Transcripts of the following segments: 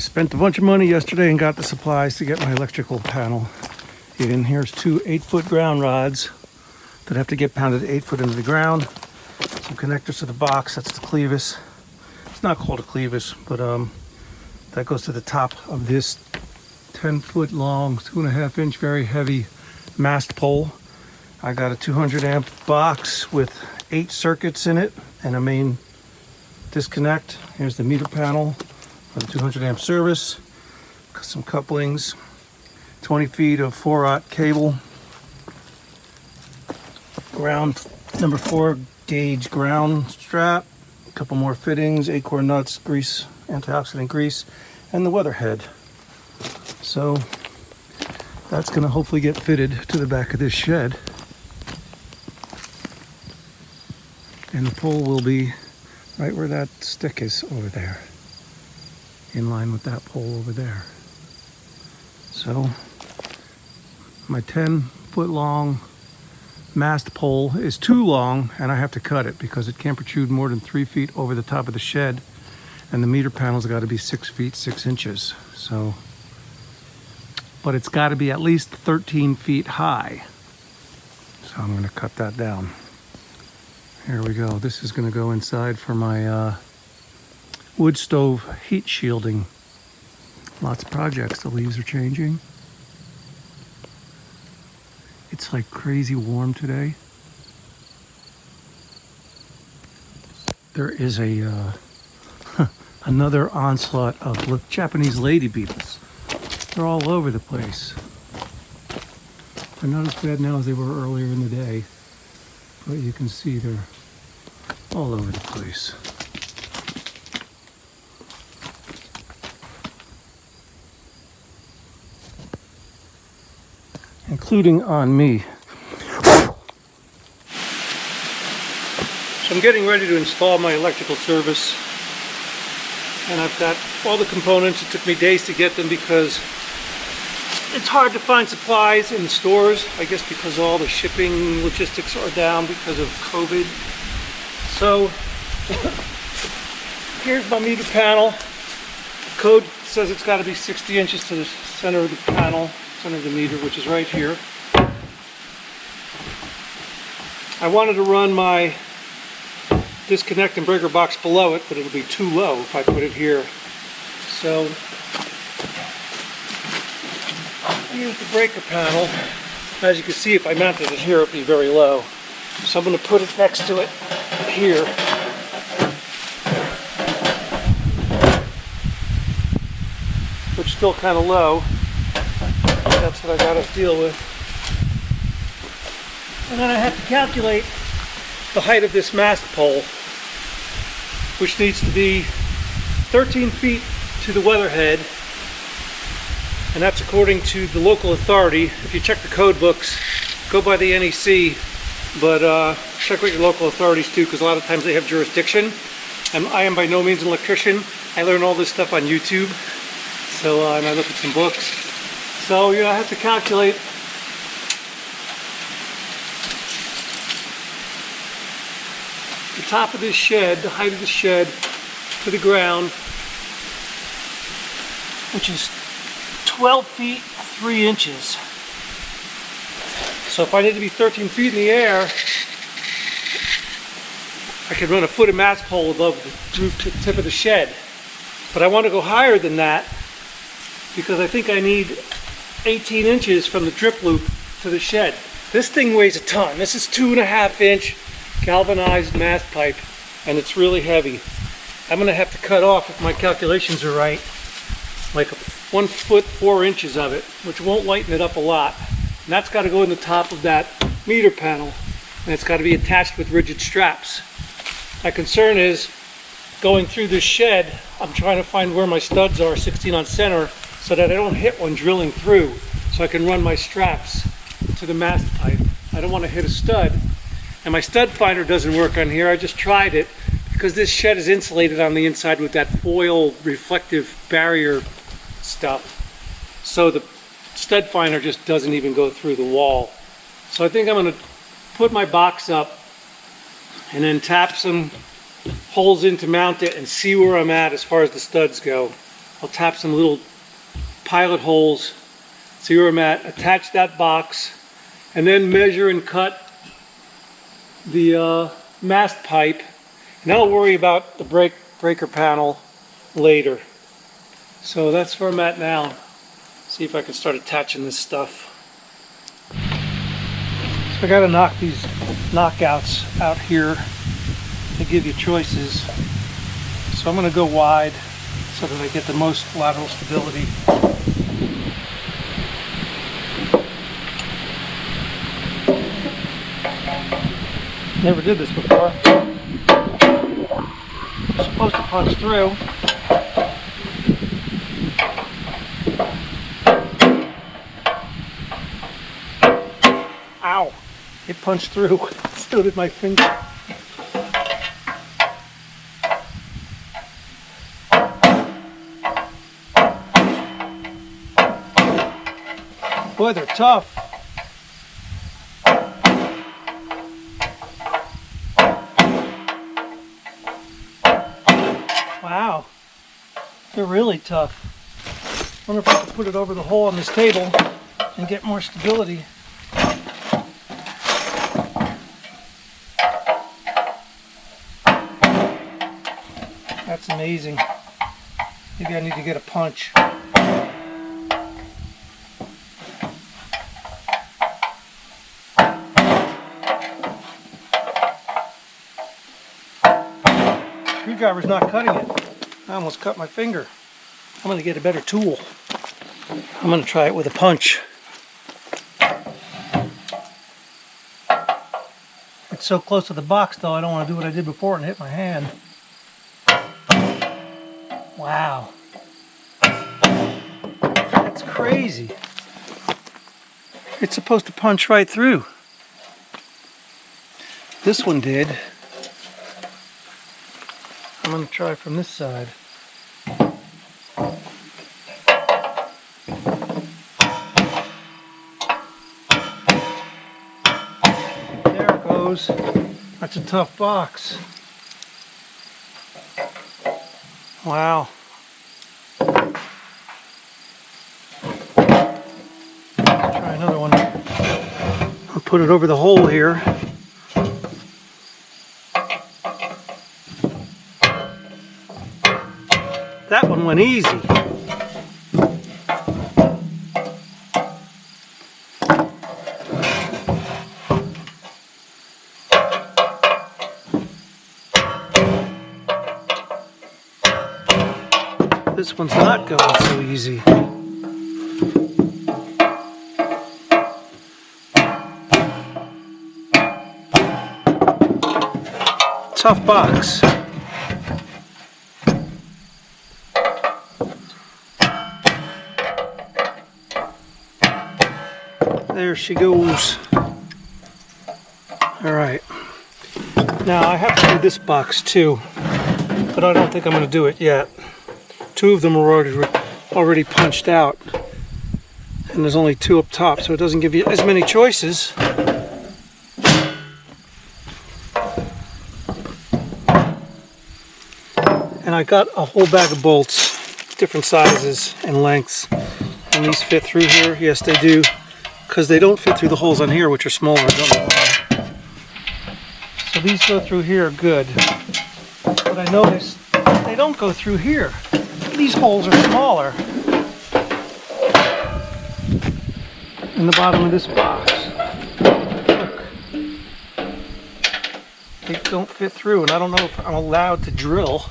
spent a bunch of money yesterday and got the supplies to get my electrical panel in. Here's two 8-foot ground rods that have to get pounded 8 foot into the ground. Some connectors to the box, that's the clevis. It's not called a clevis, but that goes to the top of this 10-foot long, 2.5 inch, very heavy mast pole. I got a 200 amp box with 8 circuits in it and a main disconnect. Here's the meter panel for the 200 amp service. Some couplings, 20 feet of 4/0 cable, ground number 4 gauge ground strap, a couple more fittings, 8-core nuts, grease, antioxidant grease, and the weather head. So that's going to hopefully get fitted to the back of this shed. And the pole will be right where that stick is over there, in line with that pole over there. So my 10-foot long mast pole is too long, and I have to cut it because it can't protrude more than 3 feet over the top of the shed, and the meter panel's got to be 6 feet 6 inches. So, but it's got to be at least 13 feet high. So I'm going to cut that down. Here we go. This is going to go inside for my wood stove heat shielding. Lots of projects. The leaves are changing. It's like crazy warm today. There is a another onslaught of Japanese lady beetles. They're all over the place. They're not as bad now as they were earlier in the day, but you can see they're all over the place. Including on me. So I'm getting ready to install my electrical service, and I've got all the components. It took me days to get them because it's hard to find supplies in the stores, I guess because all the shipping logistics are down because of COVID. So here's my meter panel. Code says it's got to be 60 inches to the center of the panel, center of the meter, which is right here. I wanted to run my disconnect and breaker box below it, but it'll be too low if I put it here. So here's the breaker panel. As you can see, if I mounted it here, it would be very low. So I'm going to put it next to it here. Which is still kind of low. That's what I got to deal with. And then I have to calculate the height of this mast pole, which needs to be 13 feet to the weatherhead, and that's according to the local authority. If you check the code books, go by the NEC, but check with your local authorities too, because a lot of times they have jurisdiction. And I am by no means an electrician. I learned all this stuff on YouTube, so and I look at some books. So I have to calculate the top of this shed, the height of the shed to the ground, which is 12 feet 3 inches. So if I need to be 13 feet in the air, I could run a foot of mast pole above the roof tip of the shed. But I want to go higher than that because I think I need 18 inches from the drip loop to the shed. This thing weighs a ton. This is 2.5 inch galvanized mast pipe, and it's really heavy. I'm going to have to cut off, if my calculations are right, like 1 foot 4 inches of it, which won't lighten it up a lot. And that's got to go in the top of that meter panel, and it's got to be attached with rigid straps. My concern is going through this shed, I'm trying to find where my studs are 16 on center so that I don't hit one drilling through, so I can run my straps to the mast pipe. I don't want to hit a stud. And my stud finder doesn't work on here. I just tried it because this shed is insulated on the inside with that foil reflective barrier stuff. So the stud finder just doesn't even go through the wall. So I think I'm going to put my box up and then tap some holes in to mount it and see where I'm at as far as the studs go. I'll tap some little pilot holes, zero mat, attach that box, and then measure and cut the mast pipe. And I'll worry about the breaker panel later. So that's where I'm at now. See if I can start attaching this stuff. So I gotta knock these knockouts out here. They give you choices. So I'm gonna go wide so that I get the most lateral stability. Never did this before. You're supposed to punch through. Ow! It punched through. So did my finger. Boy, they're tough. Wow, they're really tough. Wonder if I can put it over the hole on this table and get more stability. That's amazing. Maybe I need to get a punch. Screwdriver's not cutting it. I almost cut my finger. I'm going to get a better tool. I'm going to try it with a punch. It's so close to the box though, I don't want to do what I did before and hit my hand. Wow. That's crazy. It's supposed to punch right through. This one did. I'm going to try from this side. There it goes. That's a tough box. Wow. Try another one. I'll put it over the hole here. That one went easy. This one's not going so easy. Tough box. There she goes. All right. Now I have to do this box too, but I don't think I'm going to do it yet. Two of them are already punched out, and there's only two up top, so it doesn't give you as many choices. And I got a whole bag of bolts, different sizes and lengths, and these fit through here. Yes, they do, because they don't fit through the holes on here, which are smaller. I don't know why. So these go through here good, but I noticed they don't go through here. These holes are smaller in the bottom of this box. Look. They don't fit through, and I don't know if I'm allowed to drill.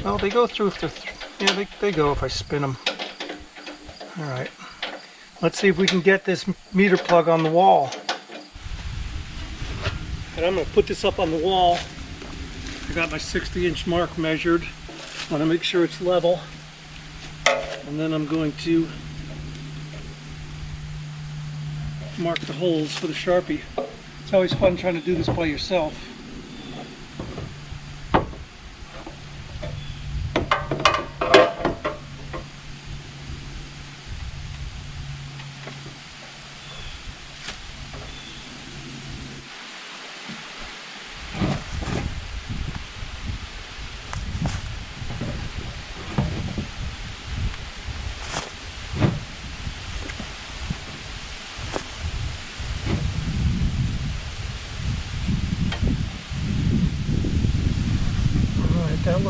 Well, they go through if they're, yeah, they go if I spin them. All right, let's see if we can get this meter plug on the wall. And I'm going to put this up on the wall. I got my 60-inch mark measured. I want to make sure it's level. And then I'm going to mark the holes for the Sharpie. It's always fun trying to do this by yourself.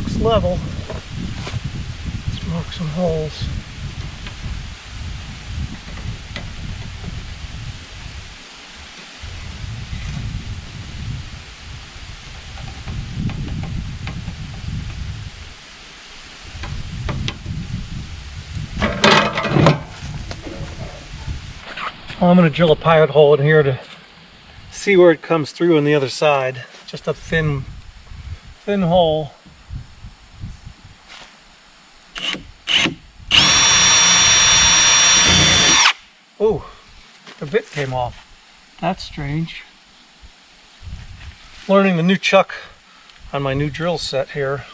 looks level. Let's mark some holes. I'm going to drill a pilot hole in here to see where it comes through on the other side. Just a thin hole. Oh, the bit came off. That's strange. Learning the new chuck on my new drill set here.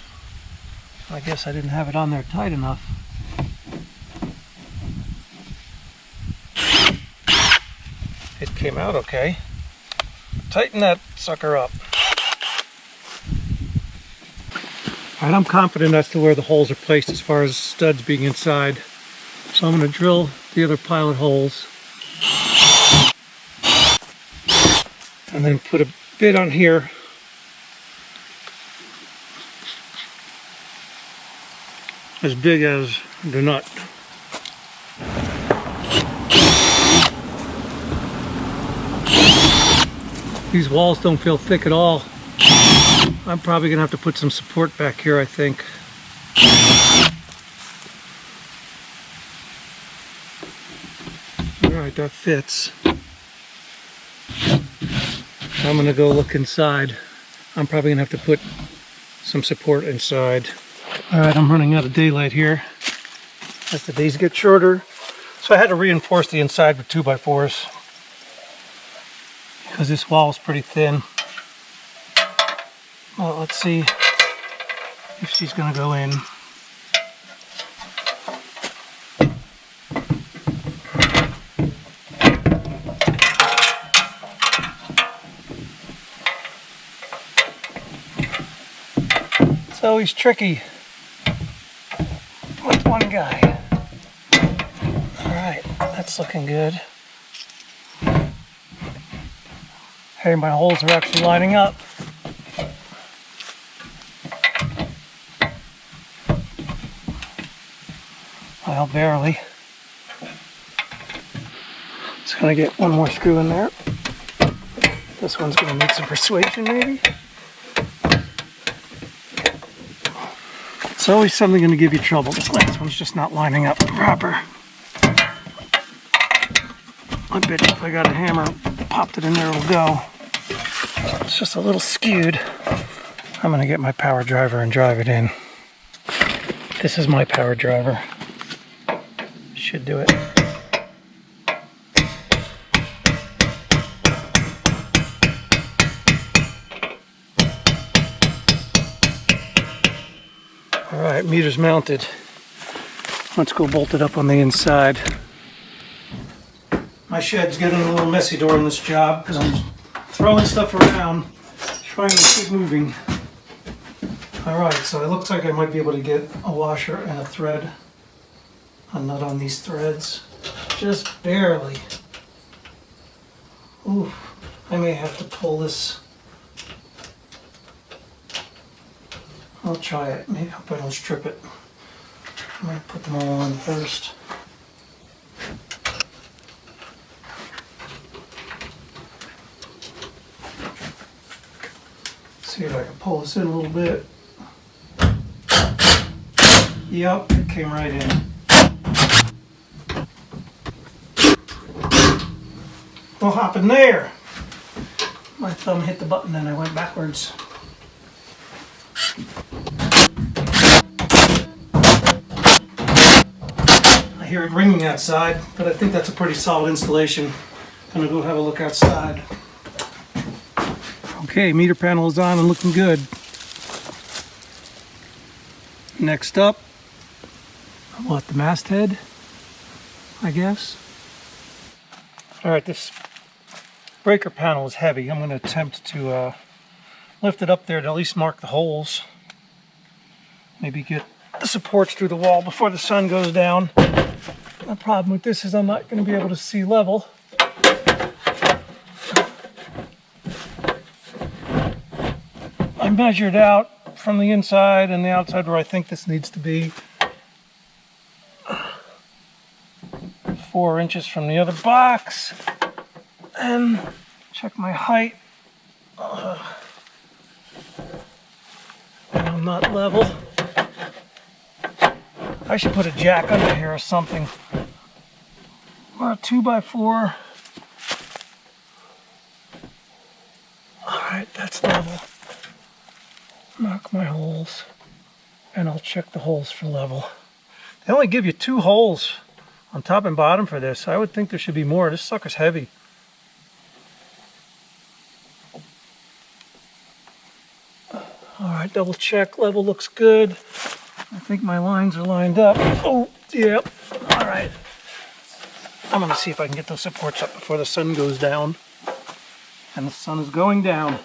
I guess I didn't have it on there tight enough. It came out okay. Tighten that sucker up. Alright, I'm confident as to where the holes are placed as far as studs being inside. So I'm going to drill the other pilot holes. And then put a bit on here. As big as the nut. These walls don't feel thick at all. I'm probably going to have to put some support back here, I think. Alright, that fits. I'm going to go look inside. I'm probably going to have to put some support inside. Alright, I'm running out of daylight here as the days get shorter. So I had to reinforce the inside with 2x4s. Because this wall is pretty thin. Well, let's see if she's going to go in. It's always tricky with one guy. Alright, that's looking good. Hey, my holes are actually lining up. Well, barely. Just gonna get one more screw in there. This one's gonna need some persuasion, maybe. It's always something gonna give you trouble. This last one's just not lining up proper. I bet you if I got a hammer, popped it in there, it'll go. It's just a little skewed. I'm gonna get my power driver and drive it in. This is my power driver. Should do it. Alright, meter's mounted. Let's go bolt it up on the inside. My shed's getting a little messy during this job because I'm throwing stuff around, trying to keep moving. Alright, so it looks like I might be able to get a washer and a thread, a nut on these threads. Just barely. Ooh, I may have to pull this. I'll try it. Maybe hope I don't strip it. I'm going to put them all on first. See if I can pull this in a little bit. Yep, it came right in. What happened there? My thumb hit the button and I went backwards. I hear it ringing outside, but I think that's a pretty solid installation. I'm gonna go have a look outside. Okay, meter panel is on and looking good. Next up, what, the masthead, I guess? Alright, this breaker panel is heavy. I'm going to attempt to lift it up there to at least mark the holes. Maybe get the supports through the wall before the sun goes down. The problem with this is I'm not going to be able to see level. I measured out from the inside and the outside where I think this needs to be. 4 inches from the other box. And check my height. And I'm not level. I should put a jack under here or something. Or a 2x4. Alright, that's level. Mark my holes. And I'll check the holes for level. They only give you 2 holes on top and bottom for this. I would think there should be more. This sucker's heavy. Alright, double check. Level looks good. I think my lines are lined up. Oh, yep. Alright. I'm going to see if I can get those supports up before the sun goes down. And the sun is going down.